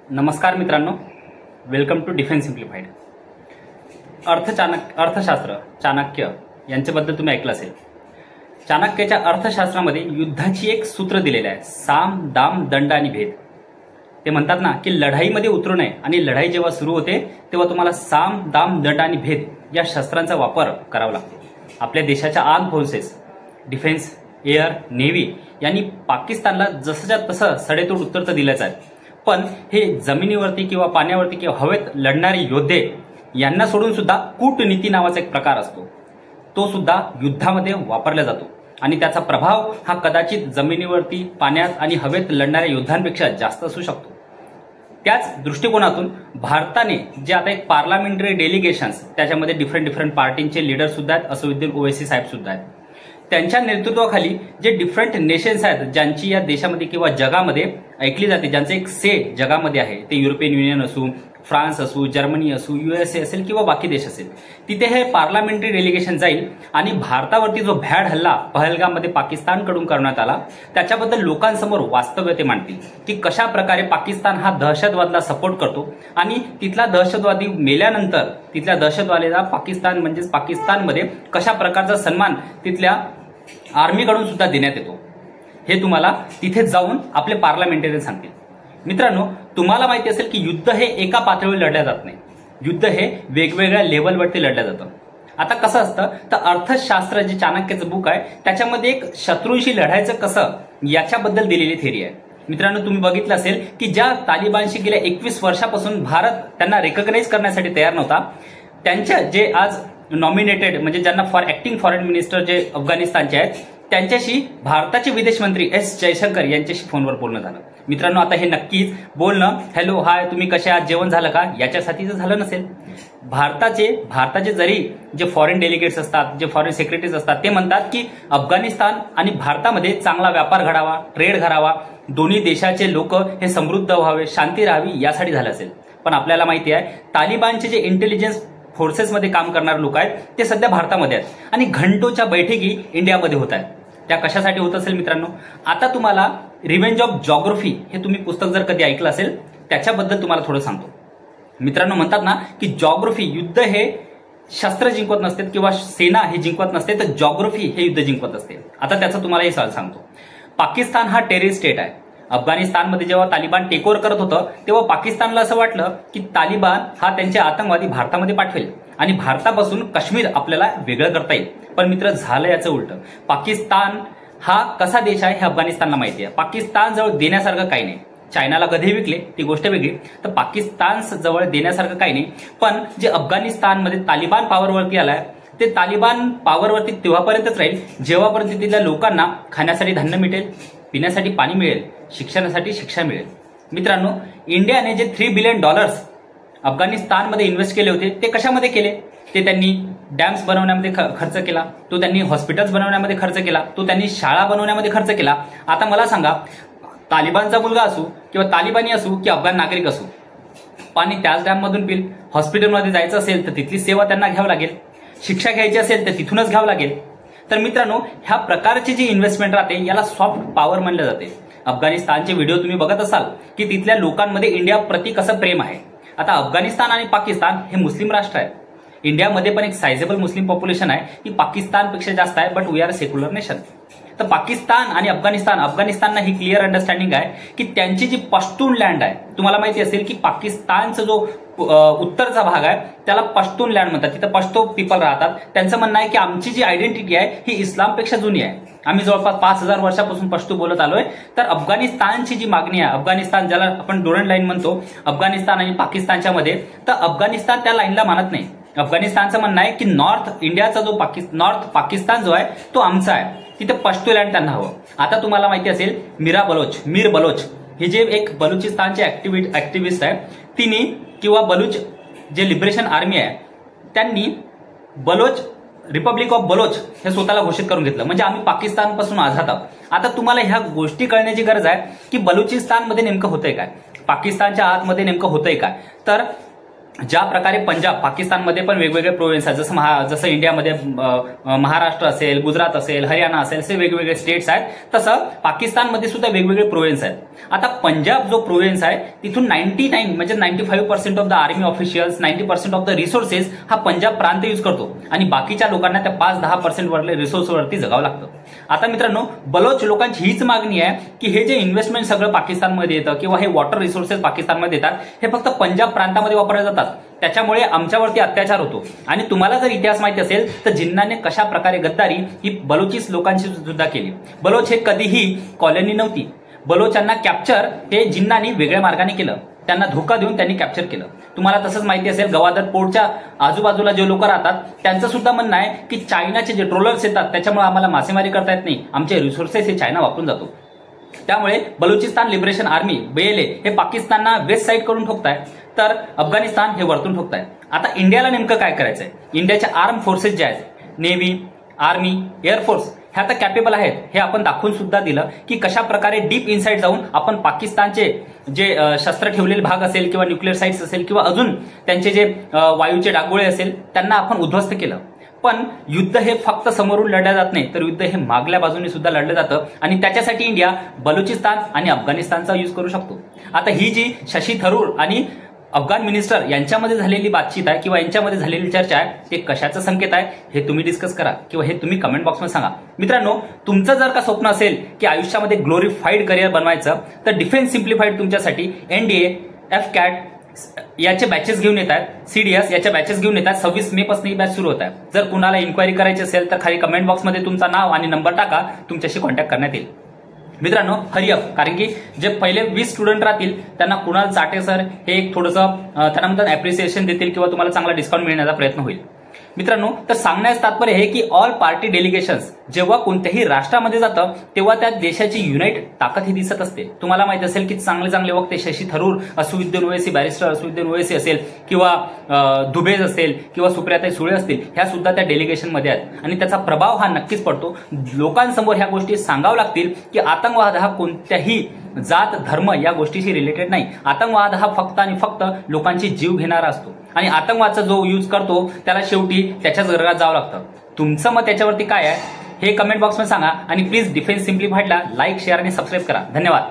नमस्कार मित्रांनो, welcome to defence simplified. अर्थशास्त्र चाणक्य यांच्याबद्दल तुम्ही ऐकलं असेल. चाणक्याच्या अर्थशास्त्रामध्ये युद्धाची एक सूत्र दिलेलं आहे, साम दाम दंड आणि भेद. ते म्हणतात ना की लढाईमध्ये उतरू नये आणि लढाई जेव्हा सुरू होते तेव्हा तुम्हाला साम दाम दंड आणि भेद या शस्त्रांचा वापर करावा लागतो. आपल्या देशाच्या arm forces, defence, air, navy यांनी पाकिस्तानला जसंच्या तसं सडेतोड उत्तर तर दिलंच आहे. पण हे जमिनीवरती किंवा पाण्यावरती किंवा हवेत लढणारे योद्धे यांना सोडून सुद्धा कूटनीती नावाचा एक प्रकार असतो, तो सुद्धा युद्धामध्ये वापरला जातो आणि त्याचा प्रभाव हा कदाचित जमिनीवरती, पाण्यात आणि हवेत लढणाऱ्या योद्ध्यांपेक्षा जास्त असू शकतो. त्याच दृष्टिकोनातून भारताने जे आता एक पार्लमेंटरी डेलिगेशन्स, त्याच्यामध्ये डिफरंट पार्टींचे लीडर सुद्धा आहेत, असदुद्दीन ओवैसी साहेब सुद्धा आहेत. त्यांच्या नेतृत्वाखाली जे डिफरंट नेशन्स आहेत, ज्यांची या देशामध्ये किंवा जगामध्ये ऐकली जाते, ज्यांचं एक से जगामध्ये आहे, ते युरोपियन युनियन असू, फ्रान्स असू, जर्मनी असू, USA असेल किंवा बाकी देश असेल, तिथे हे पार्लमेंटरी डेलिगेशन जाईल आणि भारतावरती जो भ्याड हल्ला पहलगाममध्ये पाकिस्तानकडून करण्यात आला त्याच्याबद्दल लोकांसमोर वास्तव्य ते मांडतील की कशा प्रकारे पाकिस्तान हा दहशतवादाला सपोर्ट करतो आणि तिथला दहशतवादी मेल्यानंतर तिथल्या दहशतवादीला पाकिस्तान म्हणजेच पाकिस्तानमध्ये कशा प्रकारचा सन्मान तिथल्या आर्मीकडून सुद्धा देण्यात येतो, हे तुम्हाला तिथे जाऊन आपले पार्लमेंटरी सांगतील. मित्रांनो, तुम्हाला माहिती असेल की युद्ध हे एका पातळीवर लढलं जात नाही, युद्ध हे वेगवेगळ्या लेवलवरती लढलं जातं. आता कसं असतं तर अर्थशास्त्र जे चाणक्याचं बुक आहे त्याच्यामध्ये एक शत्रूंशी लढायचं कसं याच्याबद्दल दिलेली थेरी आहे. मित्रांनो, तुम्ही बघितलं असेल की ज्या तालिबानशी गेल्या 21 वर्षापासून भारत त्यांना रिकॉग्नाइज करण्यासाठी तयार नव्हता, त्यांच्या जे आज नॉमिनेटेड म्हणजे ज्यांना ऍक्टिंग फॉरेन मिनिस्टर जे अफगाणिस्तानचे आहेत, त्यांच्याशी भारताचे विदेश मंत्री S जयशंकर यांच्याशी फोनवर बोलणं झालं. मित्रांनो, आता हे नक्कीच बोलणं हॅलो हाय तुम्ही कसे आहात, जेवण झालं का याच्यासाठी झालं नसेल. भारताचे जरी जे फॉरेन डेलिगेट्स असतात, जे फॉरेन सेक्रेटरीज असतात, ते म्हणतात की अफगाणिस्तान आणि भारतामध्ये चांगला व्यापार घडावा, ट्रेड घडावा, दोन्ही देशाचे लोक हे समृद्ध व्हावे, शांती राहावी यासाठी झालं असेल. पण आपल्याला माहिती आहे तालिबानचे जे इंटेलिजन्स फोर्सेसमध्ये काम करणारे लोक आहेत ते सध्या भारतामध्ये आहेत आणि घंटोच्या बैठकी इंडियामध्ये होत आहेत. त्या कशासाठी होत असेल मित्रांनो, आता तुम्हाला रिव्हेंज ऑफ जॉग्राफी हे तुम्ही पुस्तक जर कधी ऐकलं असेल त्याच्याबद्दल तुम्हाला थोडं सांगतो. मित्रांनो, म्हणतात ना की जॉग्राफी, युद्ध हे शस्त्र जिंकवत नसते किंवा सेना हे जिंकवत नसते, तर जॉग्राफी हे युद्ध जिंकवत असते. आता त्याचं तुम्हाला हे सांगतो. पाकिस्तान हा टेररिस्ट स्टेट आहे. अफगाणिस्तानमध्ये जेव्हा तालिबान टेक ओव्हर करत होतं तेव्हा पाकिस्तानला असं वाटलं की तालिबान हा त्यांचे आतंकवादी भारतामध्ये पाठवेल आणि भारतापासून काश्मीर आपल्याला वेगळं करता येईल. पण मित्र, झालं याचं उलट. पाकिस्तान हा कसा देश आहे हे अफगाणिस्तानला माहिती आहे. पाकिस्तान जवळ देण्यासारखं काही नाही. चायनाला गधे विकले ती गोष्ट वेगळी, तर पाकिस्तान जवळ देण्यासारखं काही नाही. पण जे अफगाणिस्तानमध्ये तालिबान पॉवरवरती आलाय ते तालिबान पॉवरवरती तेव्हापर्यंतच राहील जेव्हापर्यंत तिथल्या लोकांना खाण्यासाठी धान्य मिळेल, पिण्यासाठी पाणी मिळेल, शिक्षणासाठी शिक्षा मिळेल. मित्रांनो, इंडियाने जे $3 बिलियन अफगाणिस्तानमध्ये इन्व्हेस्ट केले होते ते कशामध्ये केले? ते त्यांनी डॅम्स बनवण्यामध्ये खर्च केला, तो त्यांनी हॉस्पिटल्स बनवण्यामध्ये खर्च केला, तो त्यांनी शाळा बनवण्यामध्ये खर्च केला. आता मला सांगा, तालिबानचा मुलगा असू किंवा तालिबानी असू की अफगाण नागरिक असू, पाणी त्याच डॅममधून पिल. हॉस्पिटलमध्ये जायचं असेल तर तिथली सेवा त्यांना घ्यावी लागेल, शिक्षा घ्यायची असेल तर तिथूनच घ्यावं लागेल. तर मित्रांनो, ह्या प्रकारची जी इन्व्हेस्टमेंट राहते याला सॉफ्ट पॉवर म्हणलं जाते. अफगाणिस्तानचे व्हिडिओ तुम्ही बघत असाल की तिथल्या लोकांमध्ये इंडिया प्रति कसं प्रेम आहे. आता अफगाणिस्तान आणि पाकिस्तान हे मुस्लिम राष्ट्र आहेत. इंडियामध्ये पण एक सायझेबल मुस्लिम पॉप्युलेशन आहे, ती पाकिस्तानपेक्षा जास्त आहे, but we are secular nation. तर पाकिस्तान आणि अफगाणिस्तानना ही क्लिअर अंडरस्टँडिंग आहे की त्यांची जी पश्तून लँड आहे, तुम्हाला माहिती असेल की पाकिस्तानचा जो उत्तरचा भाग आहे त्याला पश्तून लँड म्हणतात, तिथं पश्तो पीपल राहतात. त्यांचं म्हणणं आहे की आमची जी आयडेंटिटी आहे ही इस्लामपेक्षा जुनी आहे, आम्ही जवळपास 5000 वर्षापासून पश्तो बोलत आलोय. तर अफगाणिस्तानची जी मागणी आहे, अफगाणिस्तान ज्याला आपण डोरंट लाईन म्हणतो अफगाणिस्तान आणि पाकिस्तानच्या मध्ये, तर अफगाणिस्तान त्या लाईनला मानत नाही. अफगाणिस्तानचं म्हणणं आहे की नॉर्थ इंडियाचा जो नॉर्थ पाकिस्तान जो आहे तो आमचा आहे, तिथे पश्तो लँड त्यांना हवं. आता तुम्हाला माहिती असेल मीर बलोच हे जे एक बलुचिस्तानचे ऍक्टिव्हिस्ट आहे, तिने किंवा बलूच जे लिबरेशन आर्मी आहे त्यांनी बलोच रिपब्लिक ऑफ बलोच हे स्वतःला घोषित करून घेतलं, म्हणजे आम्ही पाकिस्तानपासून आझाद आहोत. आता तुम्हाला ह्या गोष्टी कळण्याची गरज आहे की बलुचिस्तानमध्ये नेमकं होतंय काय, पाकिस्तानच्या आतमध्ये नेमकं होतंय काय. तर ज्या प्रकारे पंजाब पाकिस्तानमध्ये पण वेगवेगळे प्रोव्हिन्स आहेत, जसं इंडियामध्ये महाराष्ट्र असेल, गुजरात असेल, हरियाणा असेल, असे वेगवेगळे स्टेट्स आहेत, तसं पाकिस्तानमध्ये सुद्धा वेगवेगळे प्रोव्हिन्स आहेत. आता पंजाब जो प्रोव्हिन्स आहे तिथून 99 म्हणजे 95% of the army officials, 90% of the resources हा पंजाब प्रांत यूज करतो आणि बाकीच्या लोकांना त्या 5-10% वरले रिसोर्सवरती जगावं लागतं. आता मित्रांनो, बलोच लोकांची हीच मागणी आहे की हे जे इन्व्हेस्टमेंट सगळं पाकिस्तानमध्ये येतं किंवा हे वॉटर रिसोर्सेस पाकिस्तानमध्ये येतात, हे फक्त पंजाब प्रांतामध्ये वापरले जातात, त्याच्यामुळे आमच्यावरती अत्याचार होतो. आणि तुम्हाला जर इतिहास माहिती असेल तर जिन्नाने कशा प्रकारे गद्दारी ही बलोचिस लोकांशी सुद्धा केली. बलोच हे कधीही कॉलनी नव्हती. बलोचांना कॅप्चर हे जिन्नानी वेगळ्या मार्गाने केलं, त्यांना धोका देऊन त्यांनी कॅप्चर केलं. तुम्हाला तसंच माहिती असेल, गवादर पोर्टच्या आजूबाजूला जे लोक राहतात त्यांचं सुद्धा म्हणणं आहे की चायनाचे जे ट्रोलर्स येतात त्याच्यामुळे आम्हाला मासेमारी करता येत नाही, आमचे रिसोर्सेस हे चायना वापरून जातो. त्यामुळे बलुचिस्तान लिबरेशन आर्मी BLA हे पाकिस्तानला वेस्ट साईड करून ठोकताय, तर अफगाणिस्तान हे वरतून ठोकताय. आता इंडियाला नेमकं काय करायचंय? इंडियाच्या आर्म फोर्सेस जे आहेत, नेव्ही, आर्मी, एअरफोर्स, ह्या आता कॅपेबल आहेत. हे आपण दाखवून सुद्धा दिलं की कशा प्रकारे डीप इनसाइड जाऊन आपण पाकिस्तानचे जे शस्त्र ठेवलेले भाग असेल किंवा न्यूक्लिअर साइट्स असेल किंवा अजून त्यांचे जे वायूचे डागोळे असेल त्यांना आपण उद्ध्वस्त केलं. पण युद्ध हे फक्त समोरून लढलं जात नाही, तर युद्ध हे मागल्या बाजूने सुद्धा लढलं जातं आणि त्याच्यासाठी इंडिया बलुचिस्तान आणि अफगाणिस्तानचा यूज करू शकतो. आता ही जी शशी थरूर आणि अफगाण मिनिस्टर यांच्यामध्ये झालेली बातचीत आहे किंवा यांच्यामध्ये झालेली चर्चा आहे, ते कशाचं संकेत आहे हे तुम्ही डिस्कस करा किंवा हे तुम्ही कमेंट बॉक्समध्ये सांगा. मित्रांनो, तुमचं जर का स्वप्न असेल की आयुष्यामध्ये ग्लोरीफाईड करिअर बनवायचं, तर डिफेन्स सिम्प्लिफाईड तुमच्यासाठी NDA, FCAT याचे बॅचेस घेऊन येत आहेत, CDS याच्या बॅचेस घेऊन येतात. 26 मे पासून ही बॅच सुरू होत आहे. जर कुणाला इन्क्वायरी करायची असेल तर खाली कमेंट बॉक्समध्ये तुमचं नाव आणि नंबर टाका, तुमच्याशी कॉन्टॅक्ट करण्यात येईल. मित्रांनो, हरी अप, कारण की जे पहिले 20 स्टुडंट राहतील त्यांना कुणाल चाटे सर हे एक थोडंसं त्यांना म्हणतात ॲप्रिसिएशन देतील किंवा तुम्हाला चांगला डिस्काउंट मिळण्याचा प्रयत्न होईल. मित्रांनो, तर सांगण्याचं तात्पर्य हे की ऑल पार्टी डेलिगेशन्स जेव्हा कोणत्याही राष्ट्रामध्ये जातं तेव्हा त्या देशाची युनाइट ताकद ही दिसत असते. तुम्हाला माहित असेल की चांगले चांगले वक्ते शशी थरूर, असुद्दीन ओवैसी, बॅरिस्टर असुद्दीन ओवैसी असेल किंवा दुबेज असेल किंवा सुप्रियाताई सुळे असतील, ह्या सुद्धा त्या डेलिगेशनमध्ये आहेत आणि त्याचा प्रभाव हा नक्कीच पडतो. लोकांसमोर ह्या गोष्टी सांगावं लागतील की आतंकवाद हा कोणत्याही जात, धर्म या गोष्टीशी रिलेटेड नाही. आतंकवाद हा फक्त आणि फक्त लोकांची जीव घेणारा असतो आणि आतंकवादचा जो यूज करतो त्याला शेवटी त्याच्याच घरात जावं लागतं. तुमचं मत त्याच्यावरती काय आहे हे कमेंट बॉक्समध्ये सांगा आणि प्लीज डिफेन्स सिम्प्लिफाईडला लाईक, शेअर आणि सबस्क्राईब करा. धन्यवाद.